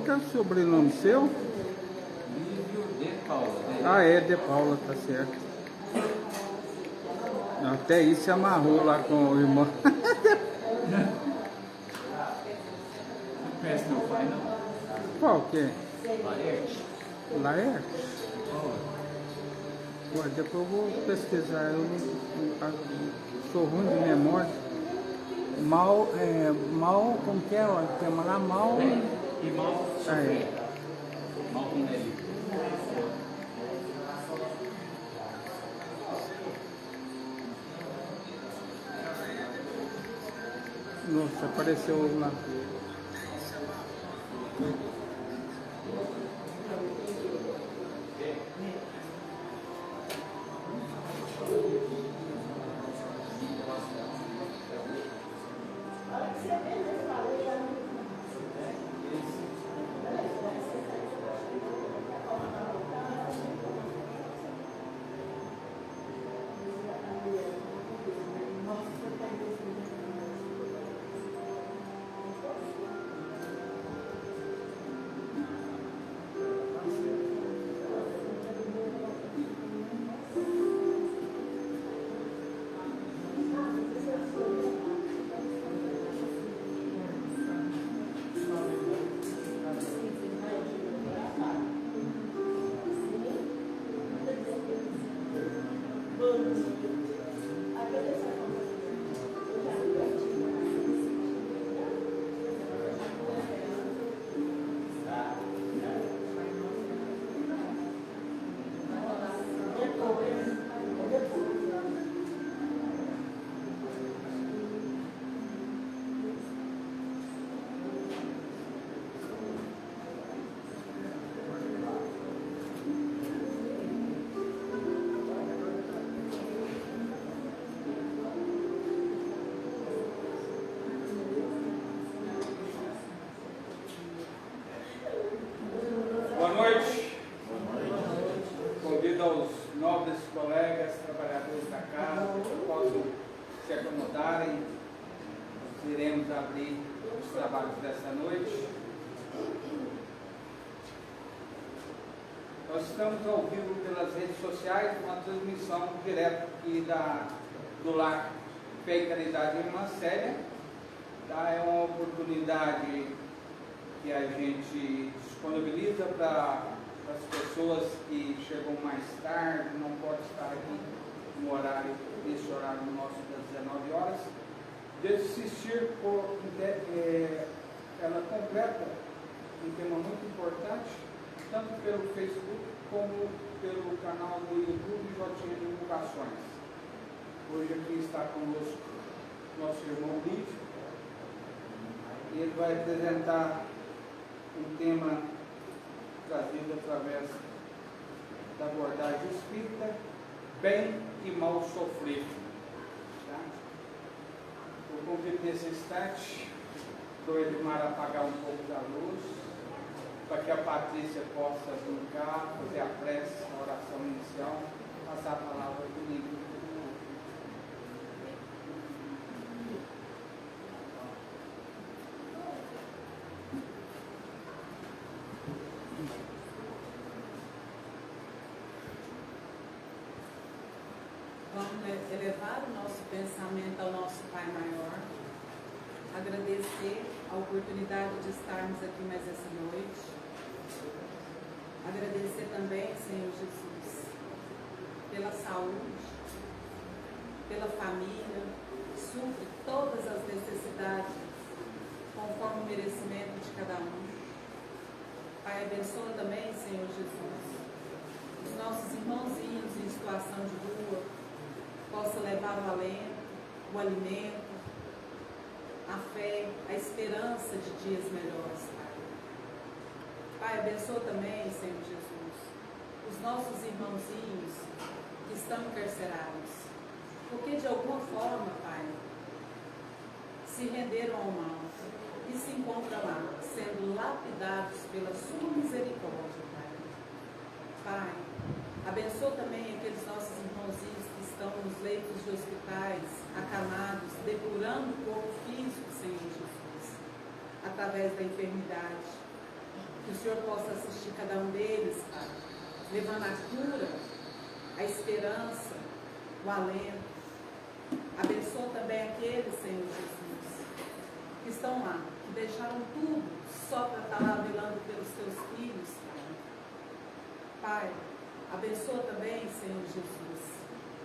que é o sobrenome seu? Lívio de Paula. Ah, é, de Paula, tá certo. Até isso se amarrou lá com o irmão. Não conhece meu pai, não? Qual que é? Laerte. Laerte? Paula. Ué, depois eu vou pesquisar. Eu sou ruim de memória. Mal, como que é? Ó, tem lá mal. E mal sofrer. Mal com ele. Nossa, apareceu lá. Boa noite. Convido aos nobres colegas, trabalhadores da casa, que possam se acomodarem. Nós iremos abrir os trabalhos dessa noite. Nós estamos ao vivo pelas redes sociais, uma transmissão direta aqui do Lar Fé e Caridade Irmã Célia. Tá? É uma oportunidade que a gente disponibiliza para as pessoas que chegam mais tarde, não podem estar aqui nesse horário nosso das 19 horas, de assistir ela completa um tema muito importante, tanto pelo Facebook como pelo canal do YouTube Jotinha Divulgações. Hoje aqui está conosco nosso irmão Lívio, e ele vai apresentar um tema trazido através da abordagem espírita, bem e mal sofrer. Tá? Eu convido nesse instante o Edmar a apagar um pouco da luz, para que a Patrícia possa brincar, fazer a prece, a oração inicial, passar a palavra do livro. Vamos elevar o nosso pensamento ao nosso Pai Maior, agradecer a oportunidade de estarmos aqui mais essa noite, agradecer também, Senhor Jesus, pela saúde, pela família, supre todas as necessidades conforme o merecimento de cada um. Pai, abençoa também, Senhor Jesus, os nossos irmãozinhos em situação de rua, possa levar o alento, o alimento, a fé, a esperança de dias melhores, Pai. Pai, abençoa também, Senhor Jesus, os nossos irmãozinhos que estão encarcerados, porque de alguma forma, Pai, se renderam ao mal e se encontram lá, sendo lapidados pela sua misericórdia, Pai. Pai, abençoa também aqueles nossos irmãozinhos que estão nos leitos de hospitais, acamados, depurando o corpo físico, Senhor Jesus, através da enfermidade. Que o Senhor possa assistir cada um deles, Pai, levando a cura, a esperança, o alento. Abençoa também aqueles, Senhor Jesus, que estão lá, que deixaram tudo só para estar lá velando pelos teus filhos, Pai. Pai, abençoa também, Senhor Jesus,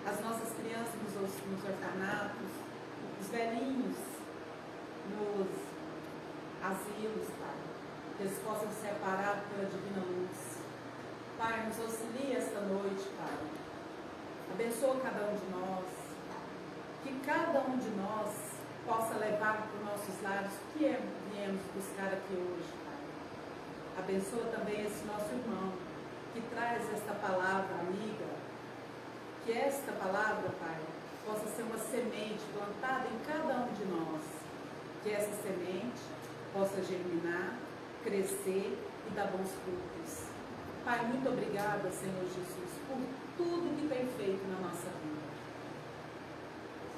as nossas crianças nos orfanatos, os velhinhos nos asilos, Pai, que eles possam ser separados pela divina luz. Pai, nos auxilie esta noite, Pai. Abençoa cada um de nós. Que cada um de nós possa levar para os nossos lares o que viemos buscar aqui hoje, Pai. Abençoa também esse nosso irmão que traz esta palavra amiga. Que esta palavra, Pai, possa ser uma semente plantada em cada um de nós. Que essa semente possa germinar, crescer e dar bons frutos. Pai, muito obrigada, Senhor Jesus, por tudo que tem feito na nossa vida.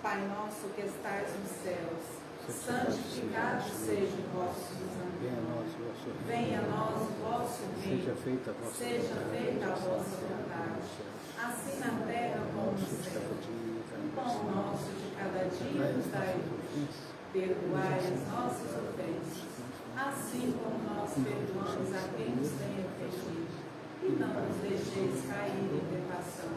Pai nosso que estais nos céus, santificado seja o vosso nome. Venha a nós o vosso reino. Seja feita a vossa vontade, assim na terra como no céu. O pão nosso de cada dia nos dai hoje. Perdoai as nossas ofensas, assim como nós perdoamos a quem nos tem ofendido. E não nos deixeis cair em tentação,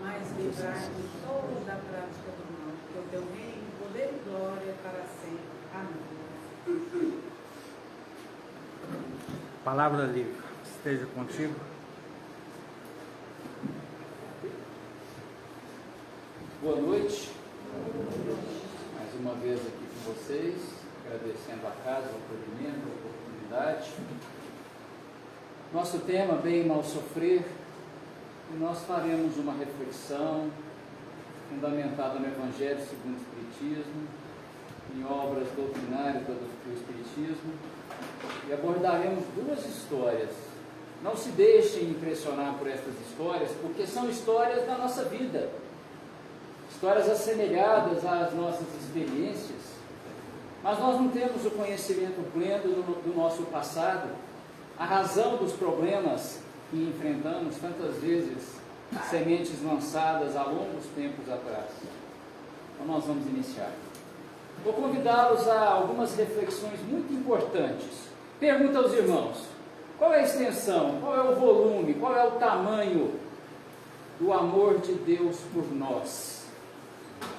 mas livrai-nos de todos da prática do mal. Que o teu reino, poder e glória para sempre. Amém. Palavra livre, esteja contigo. Boa noite. Mais uma vez aqui com vocês, agradecendo a casa, o acolhimento, a oportunidade. Nosso tema, bem e mal sofrer, e nós faremos uma reflexão fundamentada no Evangelho segundo o Espiritismo, em obras doutrinárias do Espiritismo, e abordaremos duas histórias. Não se deixem impressionar por estas histórias, porque são histórias da nossa vida, histórias assemelhadas às nossas experiências, mas nós não temos o conhecimento pleno do nosso passado, a razão dos problemas que enfrentamos, tantas vezes sementes lançadas há longos tempos atrás. Então nós vamos iniciar. Vou convidá-los a algumas reflexões muito importantes. Pergunta aos irmãos: qual é a extensão, qual é o volume, qual é o tamanho do amor de Deus por nós?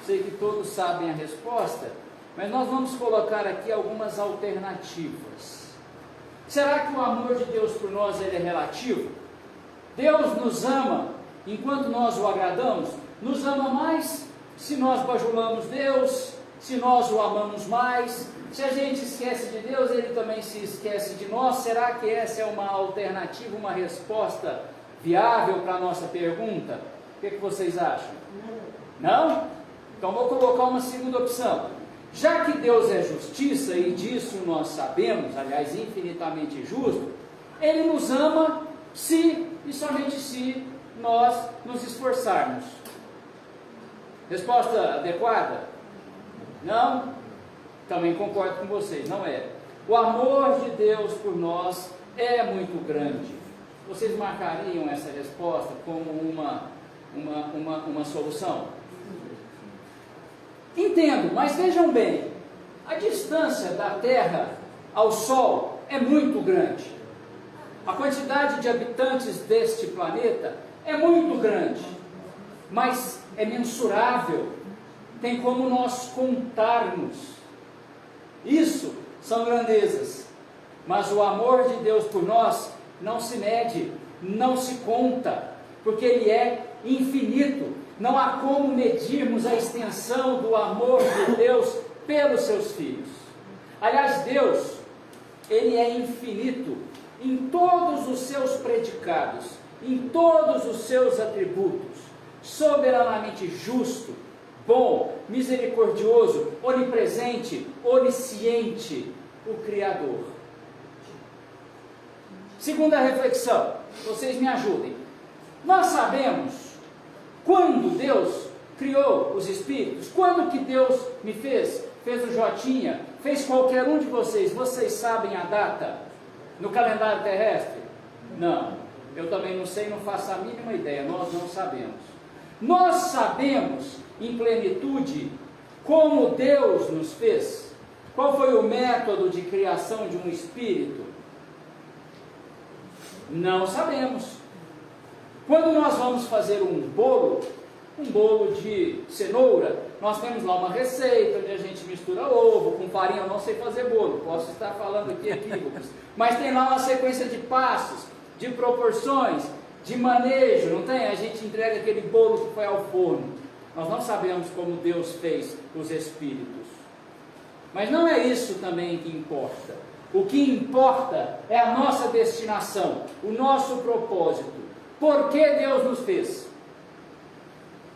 Sei que todos sabem a resposta, mas nós vamos colocar aqui algumas alternativas. Será que o amor de Deus por nós ele é relativo? Deus nos ama enquanto nós o agradamos? Nos ama mais se nós bajulamos Deus, se nós o amamos mais? Se a gente esquece de Deus, ele também se esquece de nós? Será que essa é uma alternativa, uma resposta viável para a nossa pergunta? O que vocês acham? Não? Então vou colocar uma segunda opção. Já que Deus é justiça, e disso nós sabemos, aliás, infinitamente justo, Ele nos ama se e somente se nós nos esforçarmos. Resposta adequada? Não? Também concordo com vocês, não é. O amor de Deus por nós é muito grande. Vocês marcariam essa resposta como uma solução? Entendo, mas vejam bem, a distância da Terra ao Sol é muito grande. A quantidade de habitantes deste planeta é muito grande, mas é mensurável, tem como nós contarmos. Isso são grandezas, mas o amor de Deus por nós não se mede, não se conta, porque Ele é infinito. Não há como medirmos a extensão do amor de Deus pelos seus filhos. Aliás, Deus, Ele é infinito em todos os seus predicados, em todos os seus atributos, soberanamente justo, bom, misericordioso, onipresente, onisciente, o Criador. Segunda reflexão, vocês me ajudem. Nós sabemos quando Deus criou os espíritos, quando que Deus me fez o Jotinha, fez qualquer um de vocês sabem a data? No calendário terrestre? Não. Eu também não sei, não faço a mínima ideia, nós não sabemos. Nós sabemos em plenitude como Deus nos fez. Qual foi o método de criação de um espírito? Não sabemos. Quando nós vamos fazer um bolo de cenoura, nós temos lá uma receita onde a gente mistura ovo com farinha. Eu não sei fazer bolo, posso estar falando aqui equívocos, mas tem lá uma sequência de passos, de proporções, de manejo, não tem? A gente entrega aquele bolo que foi ao forno. Nós não sabemos como Deus fez os espíritos, mas não é isso também que importa. O que importa é a nossa destinação, o nosso propósito. Por que Deus nos fez?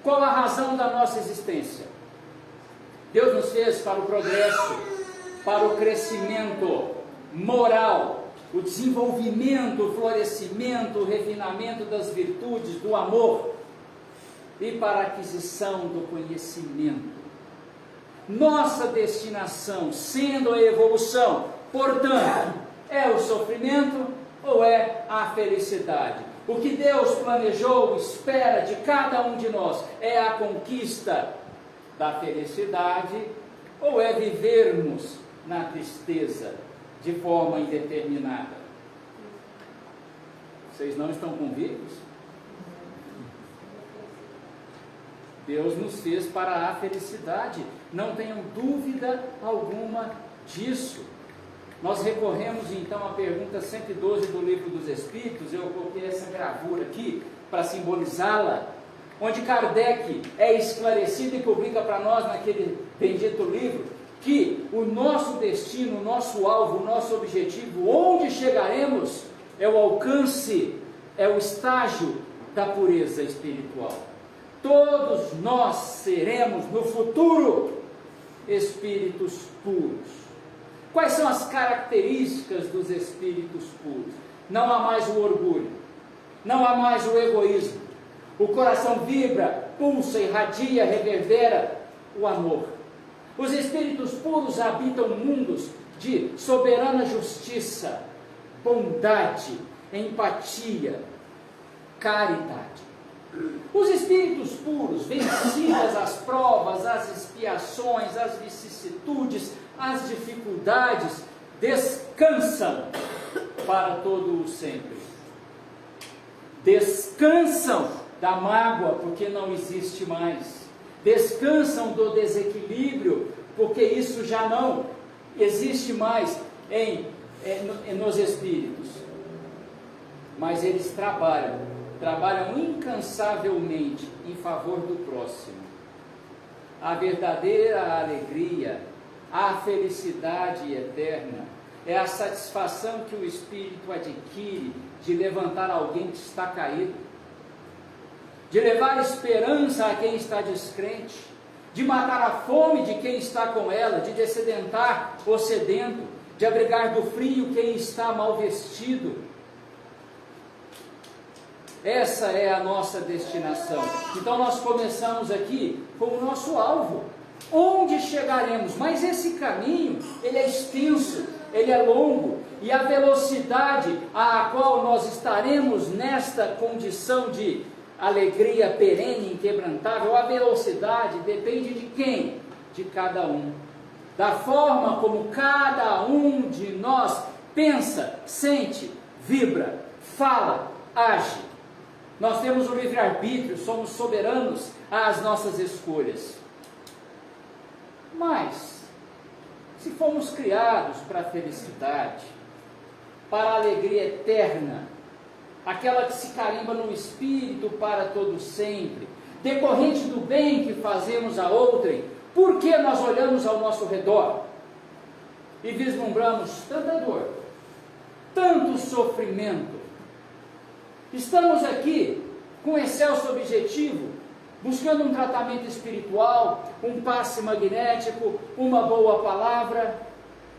Qual a razão da nossa existência? Deus nos fez para o progresso, para o crescimento moral, o desenvolvimento, o florescimento, o refinamento das virtudes, do amor e para a aquisição do conhecimento. Nossa destinação, sendo a evolução, portanto, é o sofrimento ou é a felicidade? O que Deus planejou, espera de cada um de nós é a conquista da felicidade ou é vivermos na tristeza de forma indeterminada? Vocês não estão convictos? Deus nos fez para a felicidade, não tenham dúvida alguma disso. Nós recorremos então à pergunta 112 do Livro dos Espíritos. Eu coloquei essa gravura aqui para simbolizá-la, onde Kardec é esclarecido e publica para nós naquele bendito livro que o nosso destino, o nosso alvo, o nosso objetivo, onde chegaremos, é o alcance, é o estágio da pureza espiritual. Todos nós seremos no futuro espíritos puros. Quais são as características dos espíritos puros? Não há mais o orgulho, não há mais o egoísmo. O coração vibra, pulsa, irradia, reverbera o amor. Os espíritos puros habitam mundos de soberana justiça, bondade, empatia, caridade. Os espíritos puros, vencidas as provas, as expiações, as vicissitudes, as dificuldades, descansam para todo o sempre. Descansam da mágoa, porque não existe mais. Descansam do desequilíbrio, porque isso já não existe mais nos espíritos. Mas eles trabalham incansavelmente em favor do próximo. A verdadeira alegria, a felicidade eterna, é a satisfação que o espírito adquire de levantar alguém que está caído, de levar esperança a quem está descrente, de matar a fome de quem está com ela, de dessedentar o sedento, de abrigar do frio quem está mal vestido. Essa é a nossa destinação. Então nós começamos aqui com o nosso alvo. Onde chegaremos? Mas esse caminho, ele é extenso, ele é longo, e a velocidade a qual nós estaremos nesta condição de alegria perene, inquebrantável, a velocidade depende de quem? De cada um. Da forma como cada um de nós pensa, sente, vibra, fala, age. Nós temos o livre-arbítrio, somos soberanos às nossas escolhas. Mas, se fomos criados para a felicidade, para a alegria eterna, aquela que se carimba no espírito para todo sempre, decorrente do bem que fazemos a outrem, por que nós olhamos ao nosso redor e vislumbramos tanta dor, tanto sofrimento? Estamos aqui com excelso objetivo, buscando um tratamento espiritual, um passe magnético, uma boa palavra.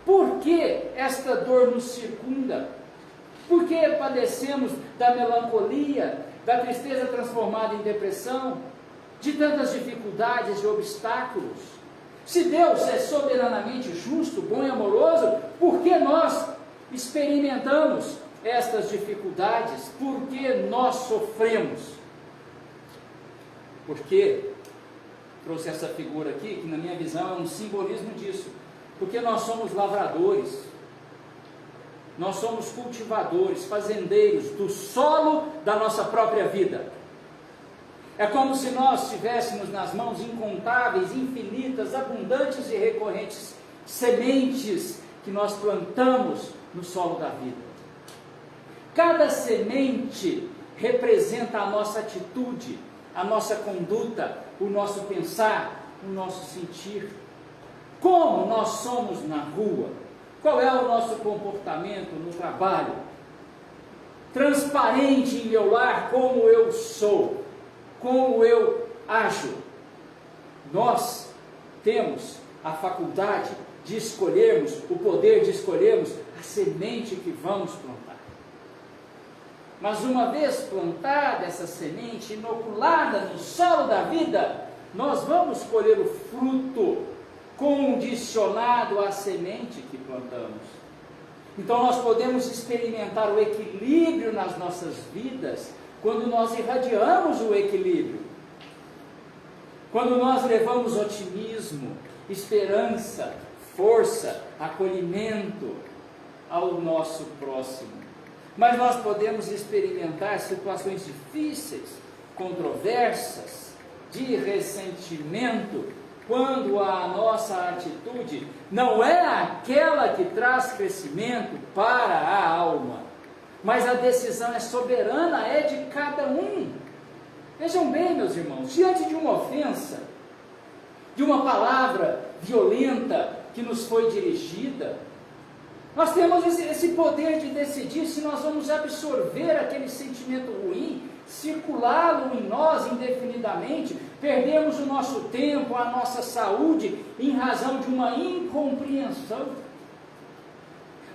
Por que esta dor nos circunda? Por que padecemos da melancolia, da tristeza transformada em depressão, de tantas dificuldades e obstáculos? Se Deus é soberanamente justo, bom e amoroso, por que nós experimentamos estas dificuldades? Por que nós sofremos? Porque trouxe essa figura aqui, que na minha visão é um simbolismo disso. Porque nós somos lavradores, nós somos cultivadores, fazendeiros do solo da nossa própria vida. É como se nós tivéssemos nas mãos incontáveis, infinitas, abundantes e recorrentes sementes que nós plantamos no solo da vida. Cada semente representa a nossa atitude, a nossa conduta, o nosso pensar, o nosso sentir. Como nós somos na rua? Qual é o nosso comportamento no trabalho? Transparente em meu lar, como eu sou, como eu ajo. Nós temos a faculdade de escolhermos, o poder de escolhermos a semente que vamos plantar. Mas uma vez plantada essa semente, inoculada no solo da vida, nós vamos colher o fruto condicionado à semente que plantamos. Então nós podemos experimentar o equilíbrio nas nossas vidas quando nós irradiamos o equilíbrio, quando nós levamos otimismo, esperança, força, acolhimento ao nosso próximo. Mas nós podemos experimentar situações difíceis, controversas, de ressentimento, quando a nossa atitude não é aquela que traz crescimento para a alma, mas a decisão é soberana, é de cada um. Vejam bem, meus irmãos, diante de uma ofensa, de uma palavra violenta que nos foi dirigida, nós temos esse poder de decidir se nós vamos absorver aquele sentimento ruim, circulá-lo em nós indefinidamente, perdemos o nosso tempo, a nossa saúde, em razão de uma incompreensão.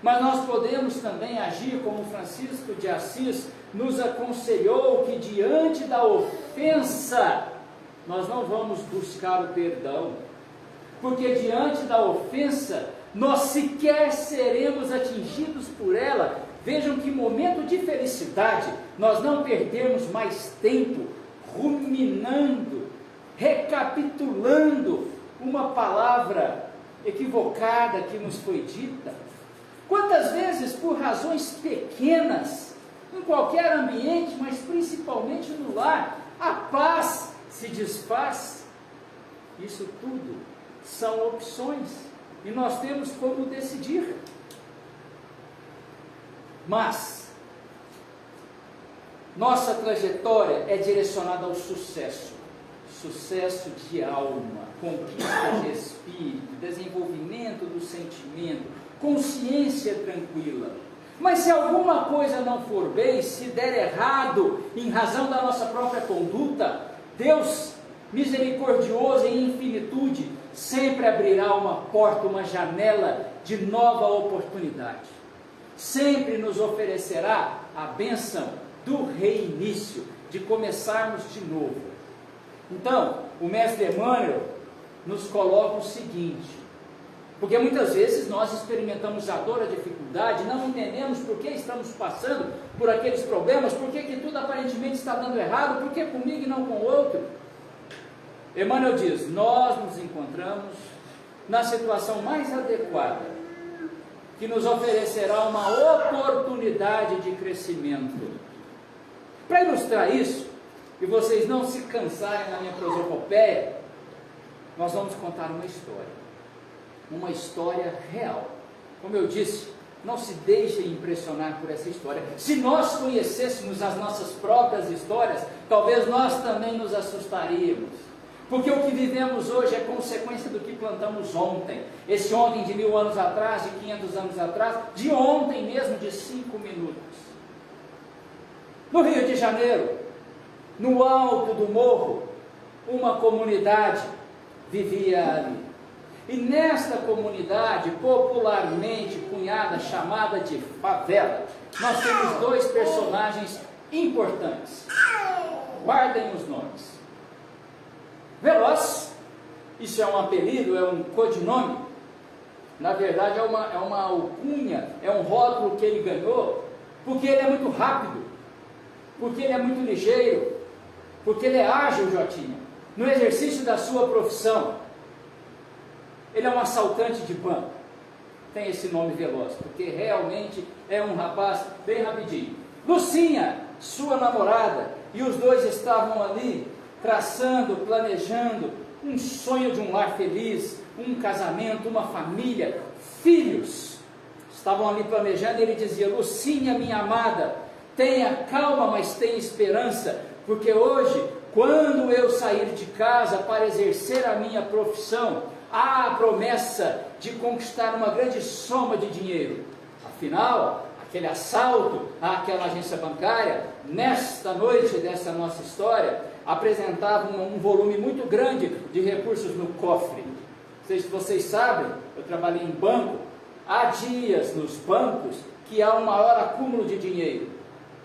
Mas nós podemos também agir como Francisco de Assis nos aconselhou, que diante da ofensa, nós não vamos buscar o perdão, porque diante da ofensa, nós sequer seremos atingidos por ela. Vejam que momento de felicidade, nós não perdermos mais tempo ruminando, recapitulando uma palavra equivocada que nos foi dita. Quantas vezes, por razões pequenas, em qualquer ambiente, mas principalmente no lar, a paz se desfaz? Isso tudo são opções e nós temos como decidir. Mas nossa trajetória é direcionada ao sucesso, sucesso de alma, conquista de espírito, desenvolvimento do sentimento, consciência tranquila. Mas se alguma coisa não for bem, se der errado em razão da nossa própria conduta, Deus, misericordioso em infinitude, sempre abrirá uma porta, uma janela de nova oportunidade. Sempre nos oferecerá a bênção do reinício, de começarmos de novo. Então, o mestre Emmanuel nos coloca o seguinte, porque muitas vezes nós experimentamos a dor, a dificuldade, não entendemos por que estamos passando por aqueles problemas, por que tudo aparentemente está dando errado, por que comigo e não com o outro. Emmanuel diz, nós nos encontramos na situação mais adequada, que nos oferecerá uma oportunidade de crescimento. Para ilustrar isso, e vocês não se cansarem na minha prosopopeia, nós vamos contar uma história real. Como eu disse, não se deixem impressionar por essa história. Se nós conhecêssemos as nossas próprias histórias, talvez nós também nos assustaríamos. Porque o que vivemos hoje é consequência do que plantamos ontem. Esse ontem de 1000 anos atrás, de 500 anos atrás, de ontem mesmo, de 5 minutos. No Rio de Janeiro, no alto do morro, uma comunidade vivia ali. E nesta comunidade, popularmente cunhada, chamada de favela, nós temos 2 personagens importantes. Guardem os nomes. Veloz, isso é um apelido, é um codinome, Na verdade, é uma alcunha, é um rótulo que ele ganhou, porque ele é muito rápido, porque ele é muito ligeiro, porque ele é ágil, Jotinha, no exercício da sua profissão. Ele é um assaltante de banco. Tem esse nome veloz, porque realmente é um rapaz bem rapidinho. Lucinha, sua namorada, e os dois estavam ali traçando, planejando um sonho de um lar feliz, um casamento, uma família, filhos. Estavam ali planejando e ele dizia: Lucinha, minha amada, tenha calma, mas tenha esperança, porque hoje, quando eu sair de casa para exercer a minha profissão, há a promessa de conquistar uma grande soma de dinheiro. Afinal, aquele assalto àquela agência bancária, nesta noite dessa nossa história, apresentava um volume muito grande de recursos no cofre. Não sei se vocês sabem, eu trabalhei em banco, há dias nos bancos que há um maior acúmulo de dinheiro.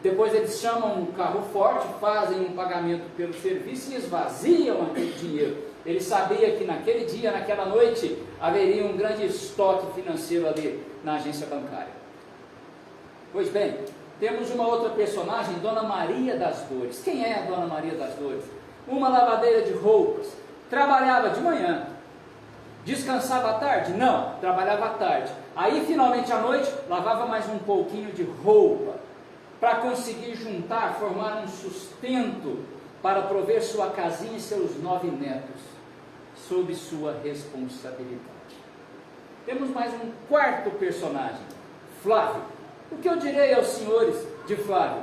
Depois eles chamam um carro forte, fazem um pagamento pelo serviço e esvaziam aquele dinheiro. Ele sabia que naquele dia, naquela noite, haveria um grande estoque financeiro ali na agência bancária. Pois bem, temos uma outra personagem, Dona Maria das Dores. Quem é a Dona Maria das Dores? Uma lavadeira de roupas. Trabalhava de manhã. Descansava à tarde? Não, trabalhava à tarde. Aí, finalmente, à noite, lavava mais um pouquinho de roupa, para conseguir juntar, formar um sustento, para prover sua casinha e seus 9 netos, sob sua responsabilidade. Temos mais um quarto personagem, Flávio. O que eu direi aos senhores de Flávio?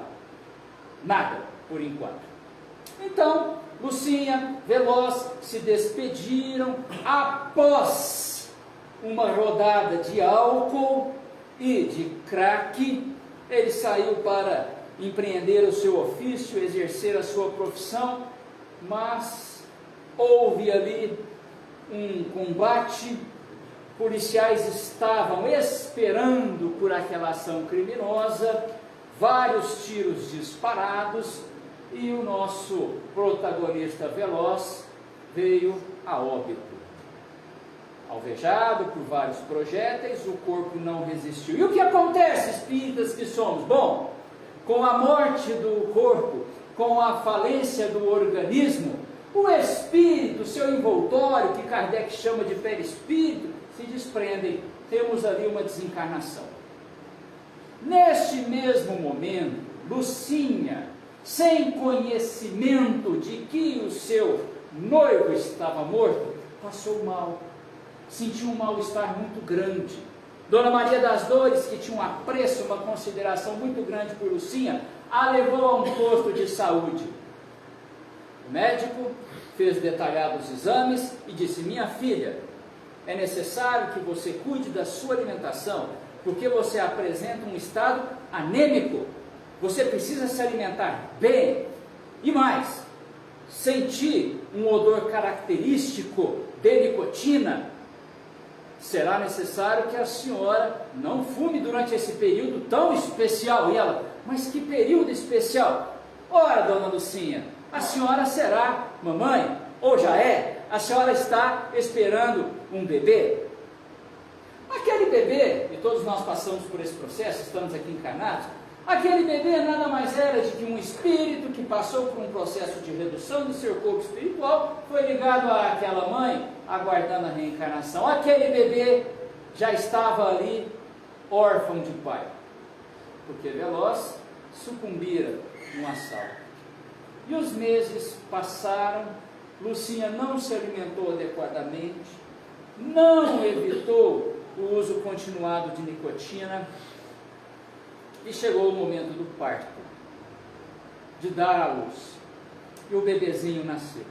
Nada, por enquanto. Então, Lucinha, Veloz se despediram após uma rodada de álcool e de crack. Ele saiu para empreender o seu ofício, exercer a sua profissão, mas houve ali um combate. Policiais estavam esperando por aquela ação criminosa, vários tiros disparados, e o nosso protagonista Veloz veio a óbito. Alvejado por vários projéteis, o corpo não resistiu. E o que acontece, espíritas que somos? Bom, com a morte do corpo, com a falência do organismo, o espírito, seu envoltório, que Kardec chama de perispírito, se desprendem. Temos ali uma desencarnação. Neste mesmo momento, Lucinha, sem conhecimento de que o seu noivo estava morto, passou mal, sentiu um mal-estar muito grande. Dona Maria das Dores, que tinha um apreço, uma consideração muito grande por Lucinha, a levou a um posto de saúde. O médico fez detalhados exames e disse: minha filha, é necessário que você cuide da sua alimentação, porque você apresenta um estado anêmico. Você precisa se alimentar bem. E mais, sentir um odor característico de nicotina. Será necessário que a senhora não fume durante esse período tão especial. E ela: mas que período especial? Ora, dona Lucinha, a senhora será mamãe, ou já é, a senhora está esperando um bebê. Aquele bebê, e todos nós passamos por esse processo, estamos aqui encarnados, aquele bebê nada mais era de que um espírito que passou por um processo de redução do seu corpo espiritual, foi ligado àquela mãe, aguardando a reencarnação. Aquele bebê já estava ali, órfão de pai, porque Veloz sucumbira num assalto. E os meses passaram, Lucinha não se alimentou adequadamente, não evitou o uso continuado de nicotina, e chegou o momento do parto, de dar à luz, e o bebezinho nasceu.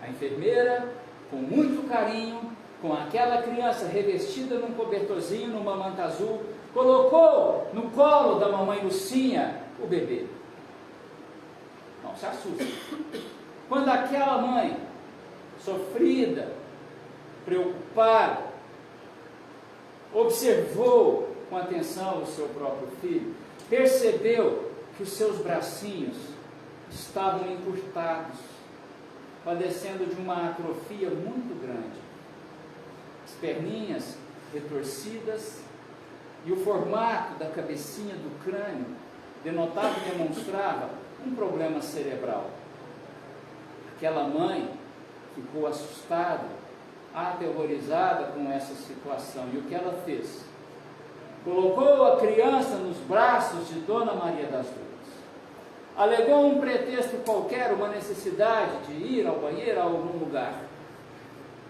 A enfermeira, com muito carinho, com aquela criança revestida num cobertorzinho, numa manta azul, colocou no colo da mamãe Lucinha o bebê. Não se assuste. Quando aquela mãe, sofrida, preocupada, observou com atenção o seu próprio filho, percebeu que os seus bracinhos estavam encurtados, padecendo de uma atrofia muito grande. As perninhas retorcidas, e o formato da cabecinha do crânio denotava e demonstrava um problema cerebral. Aquela mãe ficou assustada, aterrorizada com essa situação. E o que ela fez? Colocou a criança nos braços de Dona Maria das Dores. Alegou um pretexto qualquer, uma necessidade de ir ao banheiro a algum lugar.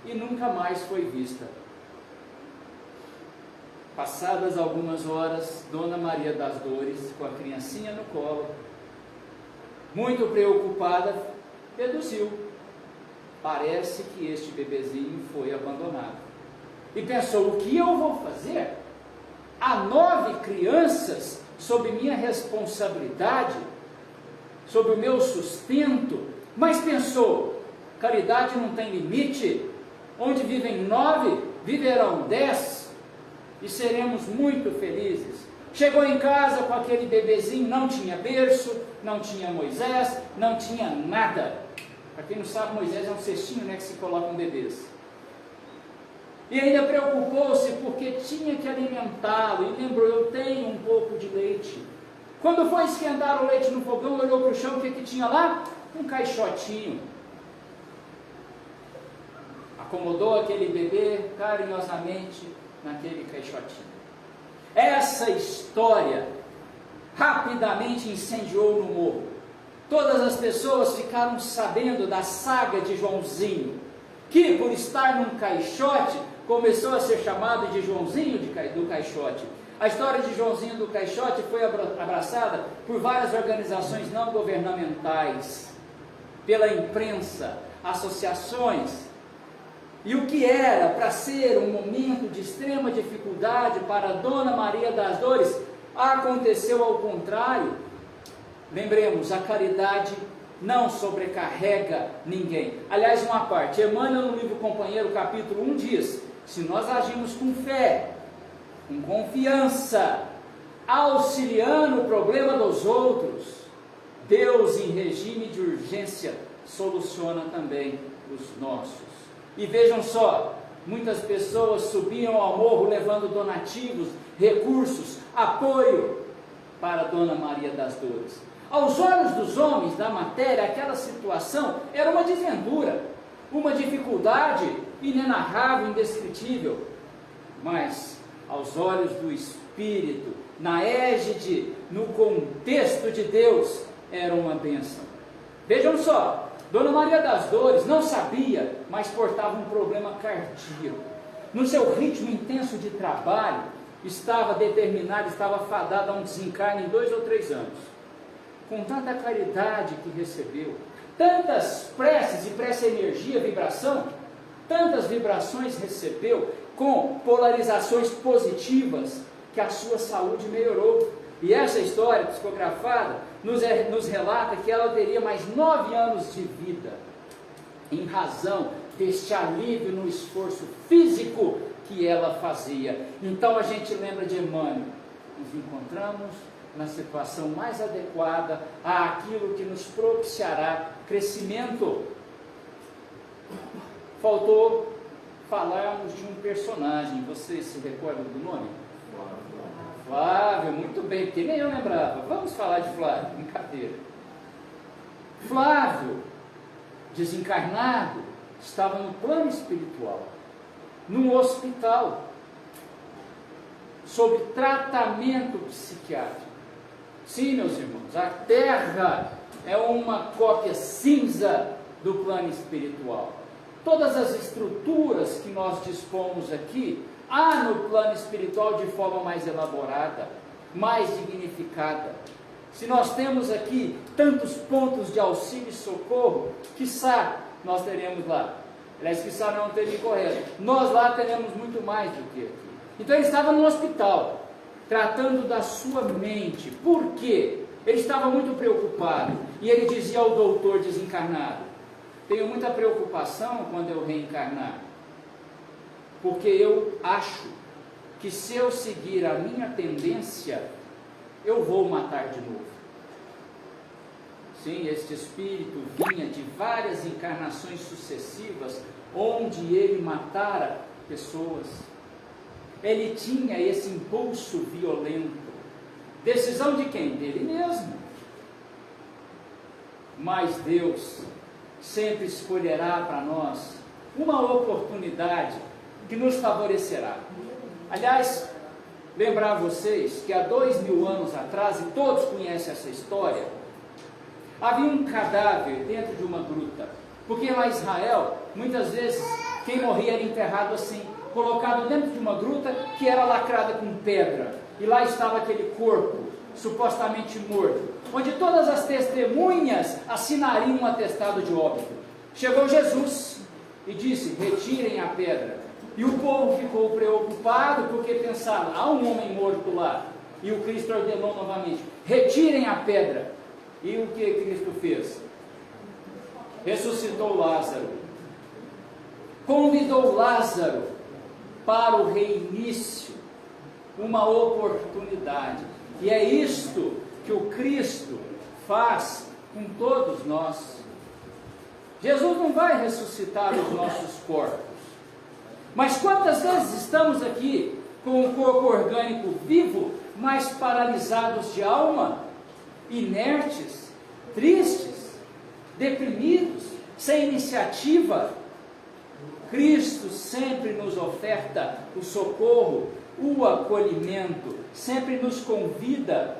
E nunca mais foi vista. Passadas algumas horas, Dona Maria das Dores, com a criancinha no colo, muito preocupada, deduziu: parece que este bebezinho foi abandonado. E pensou: o que eu vou fazer? Há 9 crianças sob minha responsabilidade, sob o meu sustento. Mas pensou: caridade não tem limite. Onde vivem 9, viverão 10. E seremos muito felizes. Chegou em casa com aquele bebezinho, não tinha berço, não tinha Moisés, não tinha nada. Para quem não sabe, Moisés é um cestinho, né, que se coloca um bebês. E ainda preocupou-se porque tinha que alimentá-lo, e lembrou: eu tenho um pouco de leite. Quando foi esquentar o leite no fogão, olhou para o chão, o que tinha lá? Um caixotinho. Acomodou aquele bebê carinhosamente naquele caixotinho. Essa história rapidamente incendiou no morro. Todas as pessoas ficaram sabendo da saga de Joãozinho, que por estar num caixote, começou a ser chamado de Joãozinho do Caixote. A história de Joãozinho do Caixote foi abraçada por várias organizações não governamentais, pela imprensa, associações. E o que era para ser um momento de extrema dificuldade para Dona Maria das Dores, aconteceu ao contrário. Lembremos, a caridade não sobrecarrega ninguém. Aliás, uma parte, Emmanuel no livro Companheiro, capítulo 1 diz: se nós agimos com fé, com confiança, auxiliando o problema dos outros, Deus, em regime de urgência, soluciona também os nossos. E vejam só, muitas pessoas subiam ao morro levando donativos, recursos, apoio para Dona Maria das Dores. Aos olhos dos homens da matéria, aquela situação era uma desventura, uma dificuldade inenarrável, indescritível. Mas, aos olhos do Espírito, na égide, no contexto de Deus, era uma bênção. Vejam só, Dona Maria das Dores não sabia, mas portava um problema cardíaco. No seu ritmo intenso de trabalho, estava determinada, estava fadada a um desencarne em 2 ou 3 anos. Com tanta caridade que recebeu, tantas preces e prece-energia, vibração, tantas vibrações recebeu, com polarizações positivas, que a sua saúde melhorou. E essa história psicografada nos relata que ela teria mais 9 anos de vida, em razão deste alívio no esforço físico que ela fazia. Então a gente lembra de Emmanuel: nos encontramos na situação mais adequada àquilo que nos propiciará crescimento. Faltou falarmos de um personagem. Vocês se recordam do nome? Flávio, muito bem, porque nem eu lembrava. Vamos falar de Flávio, brincadeira. Flávio, desencarnado, estava no plano espiritual, num hospital, sob tratamento psiquiátrico. Sim, meus irmãos, a Terra é uma cópia cinza do plano espiritual. Todas as estruturas que nós dispomos aqui, há no plano espiritual de forma mais elaborada, mais dignificada. Se nós temos aqui tantos pontos de auxílio e socorro, quiçá nós teremos lá. Aliás, quiçá não é um termo incorreto. Nós lá teremos muito mais do que aqui. Então ele estava no hospital, tratando da sua mente. Por quê? Ele estava muito preocupado. E ele dizia ao doutor desencarnado: tenho muita preocupação quando eu reencarnar, porque eu acho que se eu seguir a minha tendência, eu vou matar de novo. Sim, este espírito vinha de várias encarnações sucessivas, onde ele matara pessoas. ele tinha esse impulso violento. Decisão de quem? Dele mesmo. Mas Deus sempre escolherá para nós uma oportunidade que nos favorecerá. Aliás, lembrar vocês que há 2000 anos atrás, e todos conhecem essa história, havia um cadáver dentro de uma gruta, porque lá em Israel, muitas vezes, quem morria era enterrado assim, colocado dentro de uma gruta que era lacrada com pedra, e lá estava aquele corpo, supostamente morto, onde todas as testemunhas assinariam um atestado de óbito. Chegou Jesus e disse: retirem a pedra. E o povo ficou preocupado, porque pensaram: há um homem morto lá. E o Cristo ordenou novamente: retirem a pedra. E o que Cristo fez? Ressuscitou Lázaro, convidou Lázaro para o reinício, uma oportunidade. E é isto que o Cristo faz com todos nós. Jesus não vai ressuscitar os nossos corpos, mas quantas vezes estamos aqui com o corpo orgânico vivo, mas paralisados de alma, inertes, tristes, deprimidos, sem iniciativa? Cristo sempre nos oferta o socorro, o acolhimento, sempre nos convida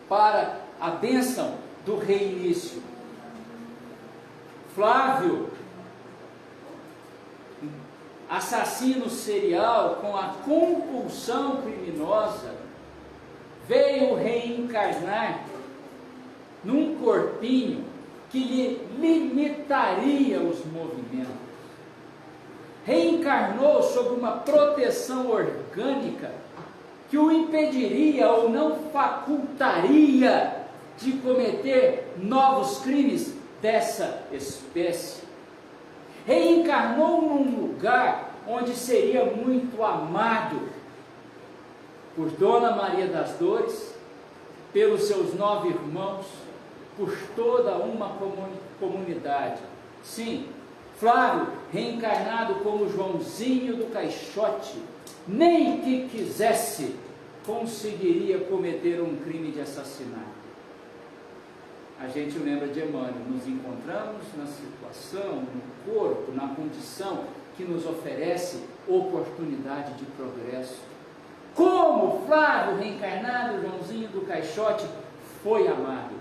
para a bênção do reinício. Flávio, assassino serial com a compulsão criminosa, veio reencarnar num corpinho que lhe limitaria os movimentos. Reencarnou sob uma proteção orgânica que o impediria ou não facultaria de cometer novos crimes dessa espécie. Reencarnou num lugar onde seria muito amado por Dona Maria das Dores, pelos seus 9 irmãos, por toda uma comunidade. Sim, Flávio, reencarnado como Joãozinho do Caixote, nem que quisesse, conseguiria cometer um crime de assassinato. A gente lembra de Emmanuel: nos encontramos na situação, no corpo, na condição que nos oferece oportunidade de progresso. Como Flávio, reencarnado Joãozinho do Caixote, foi amado.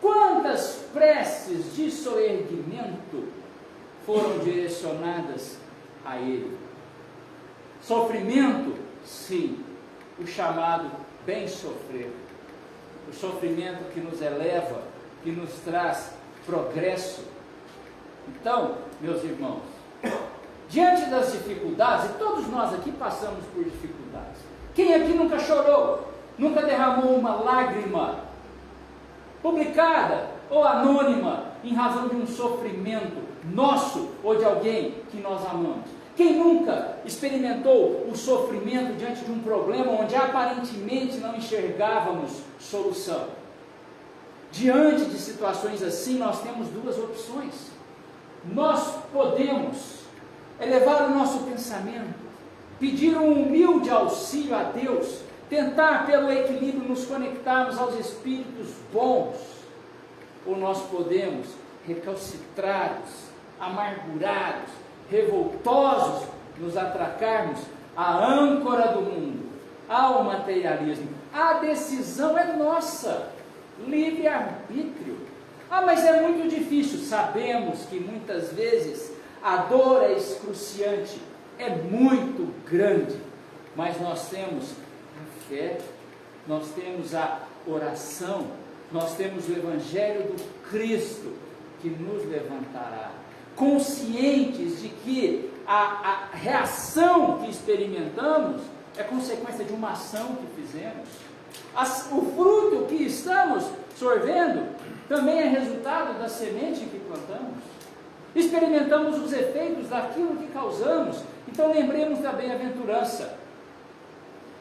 Quantas preces de soerguimento foram direcionadas a ele. Sofrimento, sim, o chamado bem sofrer, o sofrimento que nos eleva, que nos traz progresso. Então, meus irmãos, diante das dificuldades, e todos nós aqui passamos por dificuldades, quem aqui nunca chorou, nunca derramou uma lágrima, publicada ou anônima, em razão de um sofrimento nosso ou de alguém que nós amamos? Quem nunca experimentou o sofrimento diante de um problema onde aparentemente não enxergávamos solução? Diante de situações assim, nós temos 2 opções. Nós podemos elevar o nosso pensamento, pedir um humilde auxílio a Deus, tentar pelo equilíbrio nos conectarmos aos espíritos bons, ou nós podemos, recalcitrados, amargurados, revoltosos, nos atracarmos à âncora do mundo, ao materialismo. A decisão é nossa, livre-arbítrio. Ah, mas é muito difícil. Sabemos que muitas vezes a dor é excruciante, é muito grande, mas nós temos a fé, nós temos a oração, nós temos o Evangelho do Cristo que nos levantará, conscientes de que a reação que experimentamos é consequência de uma ação que fizemos. O fruto que estamos sorvendo também é resultado da semente que plantamos. Experimentamos os efeitos daquilo que causamos. Então lembremos da bem-aventurança.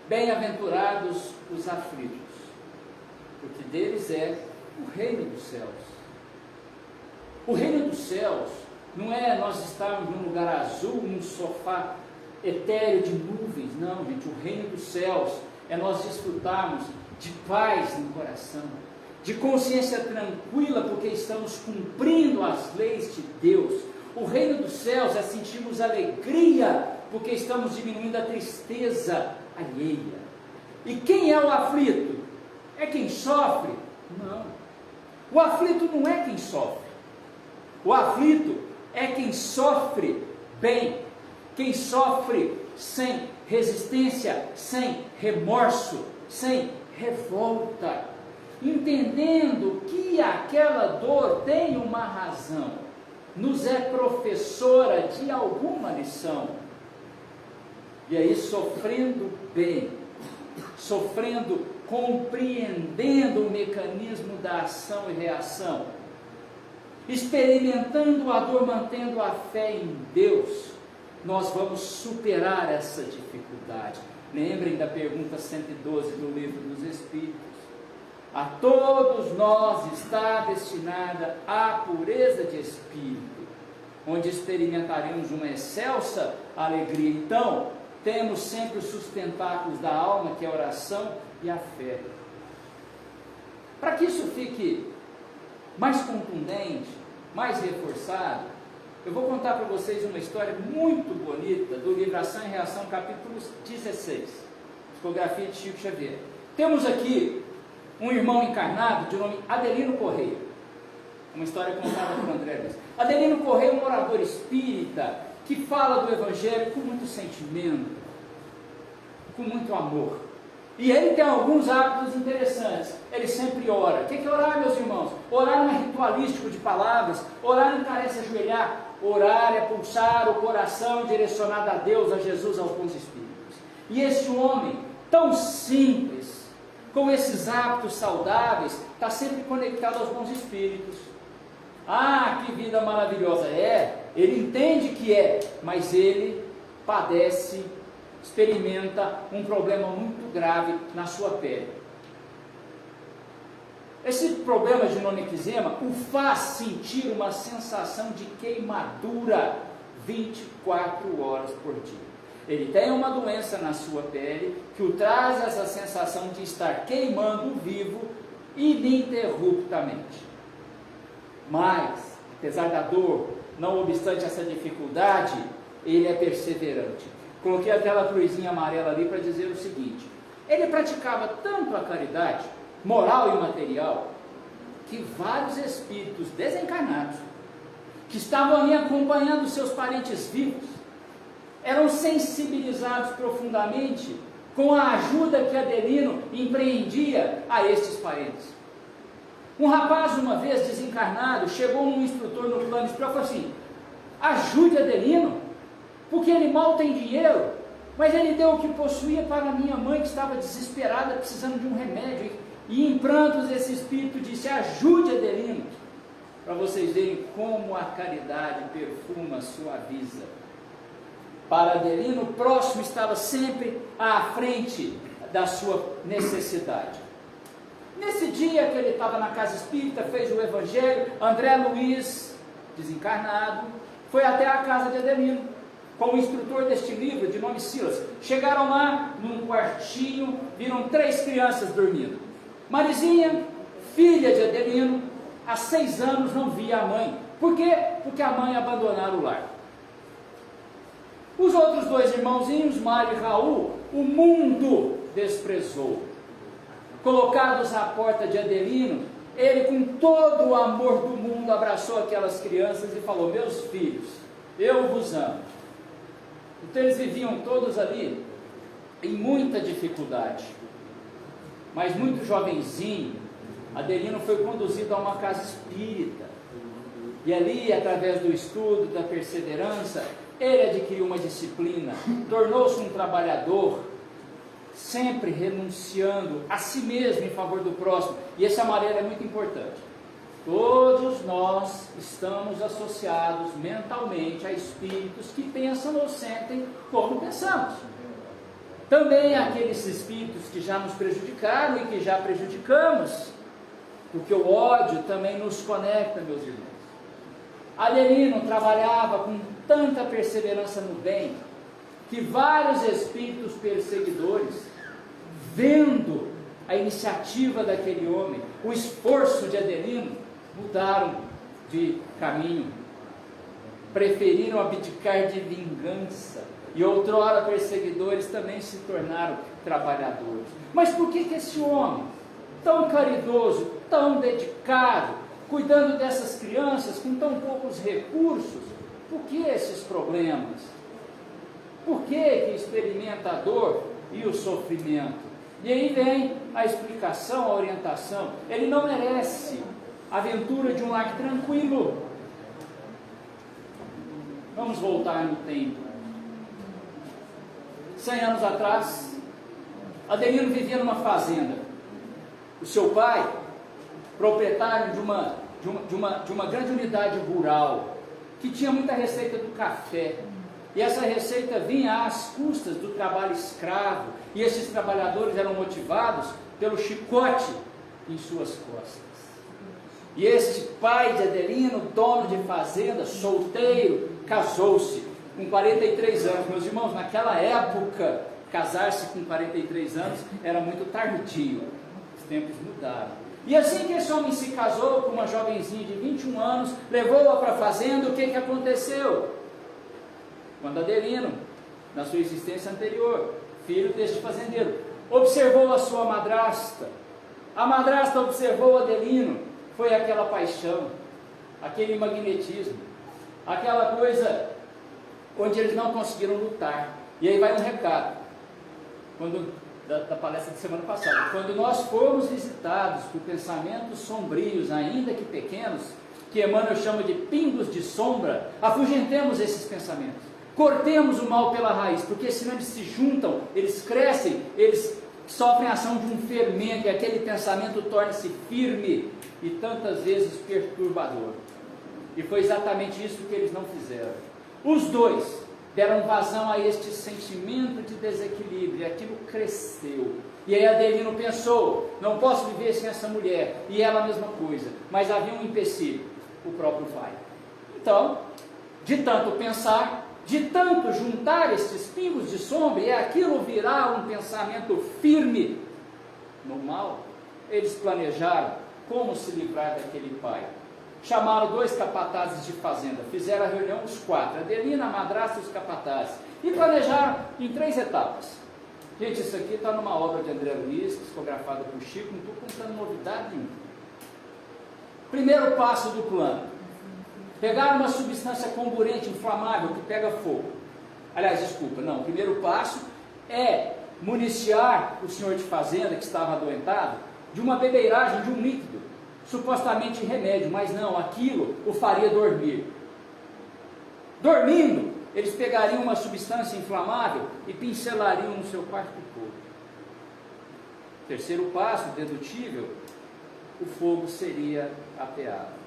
Bem-aventurados os aflitos, porque deles é o reino dos céus. O reino dos céus não é nós estarmos num lugar azul, num sofá etéreo de nuvens. Não, gente, o reino dos céus é nós desfrutarmos de paz no coração, de consciência tranquila, porque estamos cumprindo as leis de Deus. O reino dos céus é sentirmos alegria, porque estamos diminuindo a tristeza alheia. E quem é o aflito? É quem sofre? Não. O aflito não é quem sofre. O aflito é quem sofre bem, quem sofre sem resistência, sem remorso, sem revolta, entendendo que aquela dor tem uma razão, nos é professora de alguma lição. E aí, sofrendo bem, sofrendo, compreendendo o mecanismo da ação e reação, experimentando a dor, mantendo a fé em Deus, nós vamos superar essa dificuldade. Lembrem da pergunta 112 do Livro dos Espíritos. A todos nós está destinada a pureza de espírito, onde experimentaremos uma excelsa alegria. Então, temos sempre os sustentáculos da alma, que é a oração e a fé. Para que isso fique mais contundente, mais reforçado, eu vou contar para vocês uma história muito bonita do livro Ação e Reação, capítulo 16, psicografia de Chico Xavier. Temos aqui um irmão encarnado de nome Adelino Correia, uma história contada por André Luiz. Adelino Correia é um orador espírita que fala do Evangelho com muito sentimento, com muito amor. E ele tem alguns hábitos interessantes. Ele sempre ora. O que é orar, meus irmãos? Orar não é ritualístico de palavras. Orar não carece ajoelhar. Orar é pulsar o coração direcionado a Deus, a Jesus, aos bons espíritos. E esse homem, tão simples, com esses hábitos saudáveis, está sempre conectado aos bons espíritos. Ah, que vida maravilhosa é! Ele entende que é, mas ele padece, experimenta um problema muito grave na sua pele. Esse problema de noniquisema o faz sentir uma sensação de queimadura 24 horas por dia. Ele tem uma doença na sua pele que o traz essa sensação de estar queimando vivo ininterruptamente. Mas, apesar da dor, não obstante essa dificuldade, ele é perseverante. Coloquei aquela cruzinha amarela ali para dizer o seguinte: ele praticava tanto a caridade, moral e material, que vários espíritos desencarnados, que estavam ali acompanhando seus parentes vivos, eram sensibilizados profundamente com a ajuda que Adelino empreendia a estes parentes. Um rapaz, uma vez desencarnado, chegou um instrutor no plano espiritual e falou assim: ajude Adelino, porque ele mal tem dinheiro, mas ele deu o que possuía para minha mãe, que estava desesperada, precisando de um remédio. E em prantos esse espírito disse: ajude Adelino, para vocês verem como a caridade perfuma, suaviza. Para Adelino, o próximo estava sempre à frente da sua necessidade. Nesse dia que ele estava na casa espírita, fez o evangelho, André Luiz, desencarnado, foi até a casa de Adelino, com o instrutor deste livro, de nome Silas. Chegaram lá, num quartinho, viram 3 crianças dormindo. Marizinha, filha de Adelino, há 6 anos não via a mãe. Por quê? Porque a mãe abandonaram o lar. Os outros 2 irmãozinhos, Mário e Raul, o mundo desprezou. Colocados à porta de Adelino, ele, com todo o amor do mundo, abraçou aquelas crianças e falou: meus filhos, eu vos amo. Então eles viviam todos ali em muita dificuldade. Mas muito jovenzinho, Adelino foi conduzido a uma casa espírita. E ali, através do estudo, da perseverança, ele adquiriu uma disciplina, tornou-se um trabalhador, sempre renunciando a si mesmo em favor do próximo. E esse amarelo é muito importante. Todos nós estamos associados mentalmente a espíritos que pensam ou sentem como pensamos. Também aqueles espíritos que já nos prejudicaram e que já prejudicamos, porque o ódio também nos conecta, meus irmãos. Adelino trabalhava com tanta perseverança no bem, que vários espíritos perseguidores, vendo a iniciativa daquele homem, o esforço de Adelino, mudaram de caminho, preferiram abdicar de vingança, e outrora perseguidores também se tornaram trabalhadores. Mas por que esse homem, tão caridoso, tão dedicado, cuidando dessas crianças com tão poucos recursos, por que esses problemas? Por que experimenta a dor e o sofrimento? E aí vem a explicação, a orientação. Ele não merece a aventura de um lar tranquilo. Vamos voltar no tempo. 100 anos atrás, Adelino vivia numa fazenda. O seu pai, proprietário de uma grande unidade rural, que tinha muita receita do café. E essa receita vinha às custas do trabalho escravo, e esses trabalhadores eram motivados pelo chicote em suas costas. E esse pai de Adelino, dono de fazenda, solteiro, casou-se com 43 anos. Meus irmãos, naquela época, casar-se com 43 anos era muito tardio. Os tempos mudaram. E assim que esse homem se casou com uma jovenzinha de 21 anos, levou-a para a fazenda, o que aconteceu? Quando Adelino, na sua existência anterior, filho deste fazendeiro, observou a sua madrasta, a madrasta observou Adelino, foi aquela paixão, aquele magnetismo, aquela coisa onde eles não conseguiram lutar. E aí vai um recado, da palestra de semana passada: quando nós formos visitados por pensamentos sombrios, ainda que pequenos, que Emmanuel chama de pingos de sombra, afugentemos esses pensamentos. Cortemos o mal pela raiz, porque senão eles se juntam, eles crescem, eles sofrem a ação de um fermento, e aquele pensamento torna-se firme e tantas vezes perturbador. E foi exatamente isso que eles não fizeram. Os dois deram vazão a este sentimento de desequilíbrio, e aquilo cresceu. E aí Adelino pensou: não posso viver sem essa mulher, e ela a mesma coisa. Mas havia um empecilho, o próprio pai. Então, de tanto pensar, de tanto juntar estes pingos de sombra, e aquilo virar um pensamento firme no mal, eles planejaram como se livrar daquele pai. Chamaram 2 capatazes de fazenda, fizeram a reunião os 4, Adelina, a madrasta e os capatazes, e planejaram em 3 etapas. Gente, isso aqui está numa obra de André Luiz, psicografada por Chico, não estou contando novidade nenhuma. Primeiro passo do plano: pegar uma substância comburente, inflamável, que pega fogo. Aliás, desculpa, não, o primeiro passo é municiar o senhor de fazenda, que estava adoentado, de uma bebeiragem, de um líquido, supostamente remédio, mas não, aquilo o faria dormir. Dormindo, eles pegariam uma substância inflamável e pincelariam no seu quarto corpo. Terceiro passo, dedutível: o fogo seria ateado.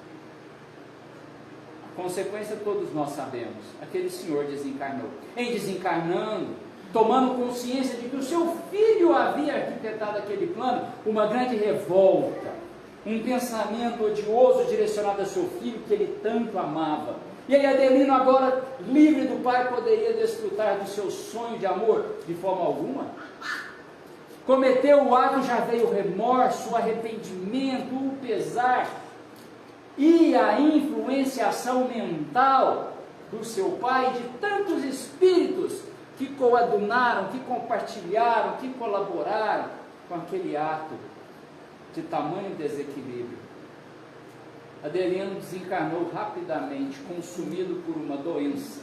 A consequência todos nós sabemos: aquele senhor desencarnou. Em desencarnando, tomando consciência de que o seu filho havia arquitetado aquele plano, uma grande revolta, um pensamento odioso direcionado a seu filho que ele tanto amava. E aí Adelino, agora livre do pai, poderia desfrutar do seu sonho de amor? De forma alguma. Cometeu o ato, já veio o remorso, o arrependimento, o pesar e a influenciação mental do seu pai, de tantos espíritos que coadunaram, que compartilharam, que colaboraram com aquele ato de tamanho desequilíbrio. Adelino desencarnou rapidamente, consumido por uma doença.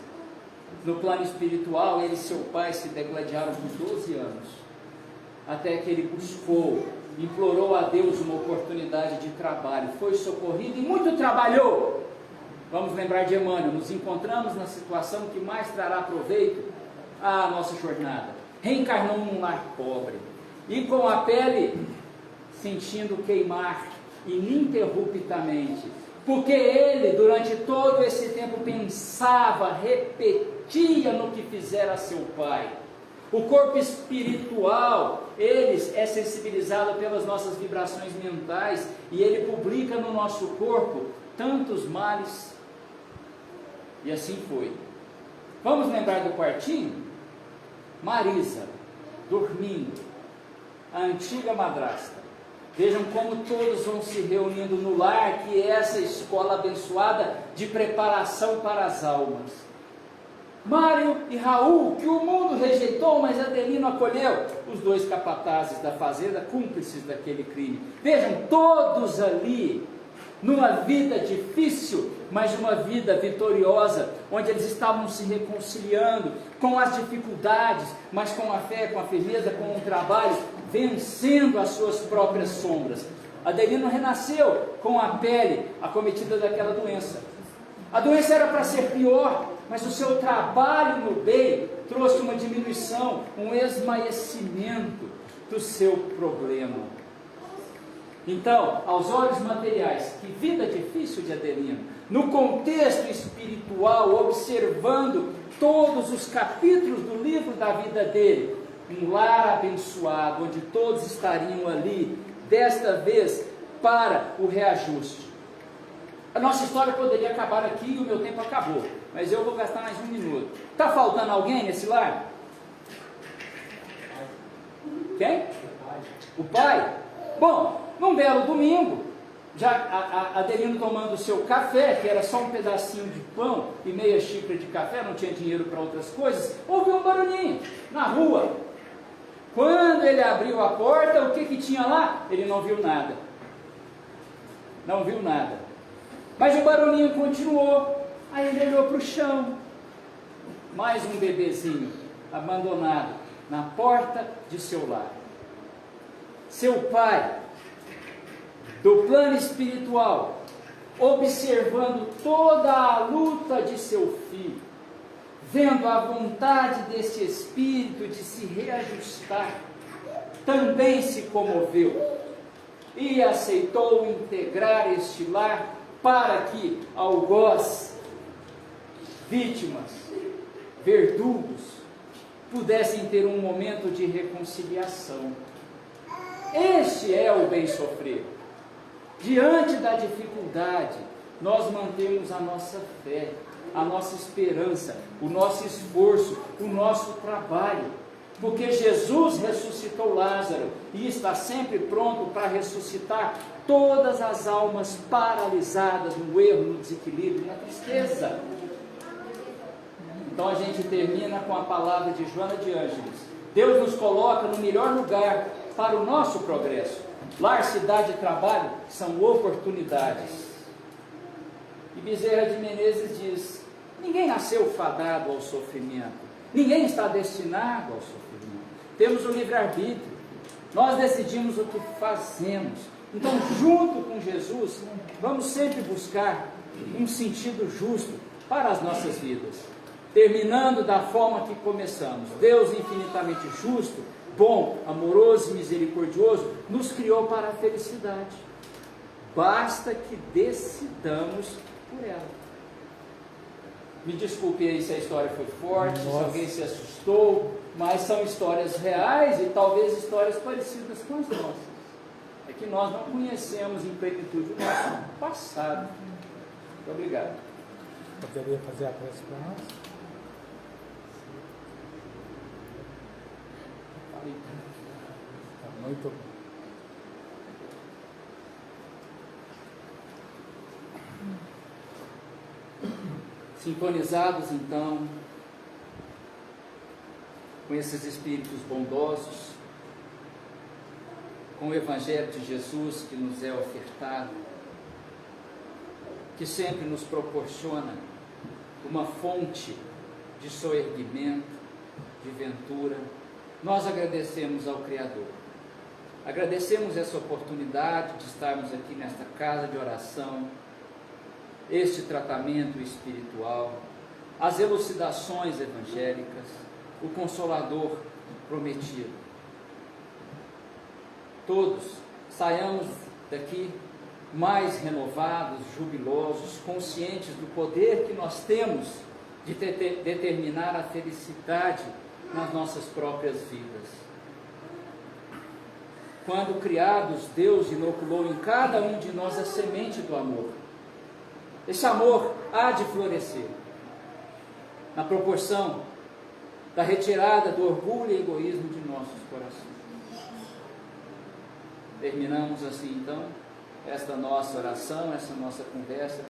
No plano espiritual, ele e seu pai se degladiaram por 12 anos, até que ele buscou, implorou a Deus uma oportunidade de trabalho, foi socorrido e muito trabalhou. Vamos lembrar de Emmanuel: nos encontramos na situação que mais trará proveito à nossa jornada. Reencarnou num lar pobre, e com a pele sentindo queimar ininterruptamente, porque ele durante todo esse tempo pensava, repetia no que fizera seu pai. O corpo espiritual, ele é sensibilizado pelas nossas vibrações mentais, e ele publica no nosso corpo tantos males, e assim foi. Vamos lembrar do quartinho? Marisa, dormindo, a antiga madrasta. Vejam como todos vão se reunindo no lar, que é essa escola abençoada de preparação para as almas. Mário e Raul, que o mundo rejeitou, mas Adelino acolheu, os dois capatazes da fazenda, cúmplices daquele crime. Vejam, todos ali, numa vida difícil, mas uma vida vitoriosa, onde eles estavam se reconciliando com as dificuldades, mas com a fé, com a firmeza, com o trabalho, vencendo as suas próprias sombras. Adelino renasceu com a pele acometida daquela doença. A doença era para ser pior, mas o seu trabalho no bem trouxe uma diminuição, um esmaecimento do seu problema. Então, aos olhos materiais, que vida difícil de Adelino. No contexto espiritual, observando todos os capítulos do livro da vida dele, um lar abençoado, onde todos estariam ali, desta vez, para o reajuste. A nossa história poderia acabar aqui e o meu tempo acabou, mas eu vou gastar mais 1 minuto. Está faltando alguém nesse lar? Quem? O pai? Bom, num belo domingo, já Adelino tomando o seu café, que era só um pedacinho de pão e meia xícara de café, não tinha dinheiro para outras coisas, ouviu um barulhinho na rua. Quando ele abriu a porta, o que tinha lá? Ele não viu nada. Não viu nada. Mas o barulhinho continuou. Aí ele olhou para o chão. Mais um bebezinho abandonado na porta de seu lar. Seu pai, do plano espiritual, observando toda a luta de seu filho, vendo a vontade desse espírito de se reajustar, também se comoveu e aceitou integrar este lar para que algoz, vítimas, verdugos, pudessem ter um momento de reconciliação. Este é o bem sofrer. Diante da dificuldade, nós mantemos a nossa fé, a nossa esperança, o nosso esforço, o nosso trabalho, porque Jesus ressuscitou Lázaro e está sempre pronto para ressuscitar todas as almas paralisadas no erro, no desequilíbrio, na tristeza. Então a gente termina com a palavra de Joana de Ângeles. Deus nos coloca no melhor lugar para o nosso progresso. Lar, cidade e trabalho são oportunidades. E Bezerra de Menezes diz: ninguém nasceu fadado ao sofrimento, ninguém está destinado ao sofrimento. Temos o livre-arbítrio, nós decidimos o que fazemos. Então, junto com Jesus, vamos sempre buscar um sentido justo para as nossas vidas, terminando da forma que começamos. Deus infinitamente justo, bom, amoroso e misericordioso, nos criou para a felicidade. Basta que decidamos por ela. Me desculpe aí se a história foi forte, se alguém se assustou, mas são histórias reais e talvez histórias parecidas com as nossas. É que nós não conhecemos em plenitude o nosso passado. Muito obrigado. Poderia fazer a prece para nós? Muito bom. Sintonizados então com esses espíritos bondosos, com o Evangelho de Jesus que nos é ofertado, que sempre nos proporciona uma fonte de soerguimento, de ventura, nós agradecemos ao Criador. Agradecemos essa oportunidade de estarmos aqui nesta casa de oração, este tratamento espiritual, as elucidações evangélicas, o Consolador prometido. Todos saiamos daqui mais renovados, jubilosos, conscientes do poder que nós temos de determinar a felicidade nas nossas próprias vidas. Quando criados, Deus inoculou em cada um de nós a semente do amor. Esse amor há de florescer na proporção da retirada do orgulho e egoísmo de nossos corações. Terminamos assim então esta nossa oração, essa nossa conversa